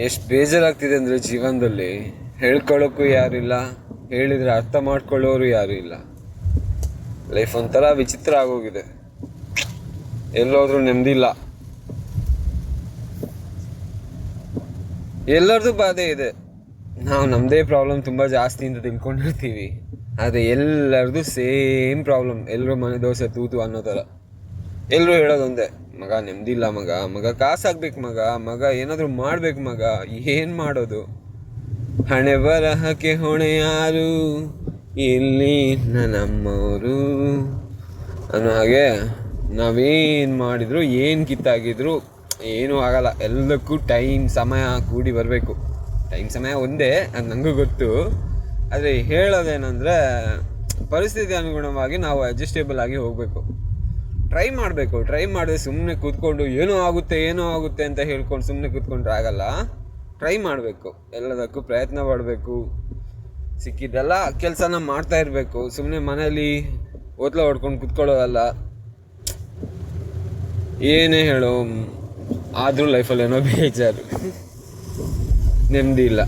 ಎಷ್ಟು ಬೇಜಾರಾಗ್ತಿದೆ ಅಂದರೆ ಜೀವನದಲ್ಲಿ ಹೇಳ್ಕೊಳ್ಳೋಕ್ಕೂ ಯಾರಿಲ್ಲ, ಹೇಳಿದರೆ ಅರ್ಥ ಮಾಡ್ಕೊಳ್ಳೋರು ಯಾರು ಇಲ್ಲ. ಲೈಫ್ ಒಂಥರ ವಿಚಿತ್ರ ಆಗೋಗಿದೆ. ಎಲ್ಲೋದ್ರೂ ನೆಮ್ಮದಿ ಇಲ್ಲ. ಎಲ್ಲರದು ಬಾಧೆ ಇದೆ. ನಾವು ನಮ್ಮದೇ ಪ್ರಾಬ್ಲಮ್ ತುಂಬ ಜಾಸ್ತಿ ಅಂತ ತಿಳ್ಕೊಂಡಿರ್ತೀವಿ. ಆದರೆ ಎಲ್ಲರದು ಸೇಮ್ ಪ್ರಾಬ್ಲಮ್. ಎಲ್ಲರೂ ಮನೆ ದೋಸೆ ತೂತು ಅನ್ನೋ ಥರ. ಎಲ್ಲರೂ ಹೇಳೋದೊಂದೇ, ಮಗ ನೆಮ್ಮದಿ ಇಲ್ಲ ಮಗ ಕಾಸಾಗ್ಬೇಕು ಮಗ ಏನಾದರೂ ಮಾಡ್ಬೇಕು ಮಗ. ಏನು ಮಾಡೋದು? ಹಣೆ ಬರಹಕ್ಕೆ ಹೊಣೆ ಯಾರು, ಇಲ್ಲಿ ನಮ್ಮವರು ಅನ್ನೋ ಹಾಗೆ ನಾವೇನು ಮಾಡಿದ್ರು, ಏನು ಕಿತ್ತಾಗಿದ್ರು ಏನೂ ಆಗಲ್ಲ. ಎಲ್ಲಕ್ಕೂ ಸಮಯ ಕೂಡಿ ಬರಬೇಕು. ಸಮಯ ಒಂದೇ, ಅದು ನನಗೂ ಗೊತ್ತು. ಆದರೆ ಹೇಳೋದೇನೆಂದರೆ, ಪರಿಸ್ಥಿತಿ ಅನುಗುಣವಾಗಿ ನಾವು ಅಡ್ಜಸ್ಟೇಬಲ್ ಆಗಿ ಹೋಗಬೇಕು. ಟ್ರೈ ಮಾಡಿದ್ರೆ ಸುಮ್ಮನೆ ಕೂತ್ಕೊಂಡು ಏನೋ ಆಗುತ್ತೆ ಅಂತ ಹೇಳ್ಕೊಂಡು ಸುಮ್ಮನೆ ಕೂತ್ಕೊಂಡ್ರೆ ಆಗಲ್ಲ. ಟ್ರೈ ಮಾಡಬೇಕು, ಎಲ್ಲದಕ್ಕೂ ಪ್ರಯತ್ನ ಪಡಬೇಕು. ಸಿಕ್ಕಿದ್ದೆಲ್ಲ ಕೆಲಸನ ಮಾಡ್ತಾ ಇರಬೇಕು. ಸುಮ್ಮನೆ ಮನೇಲಿ ಓದ್ಲ ಹೊಡ್ಕೊಂಡು ಕೂತ್ಕೊಳ್ಳೋದಲ್ಲ. ಏನೇ ಹೇಳೋ, ಆದರೂ ಲೈಫಲ್ಲಿ ಏನೋ ಬೇಜಾರು, ನೆಮ್ಮದಿ ಇಲ್ಲ.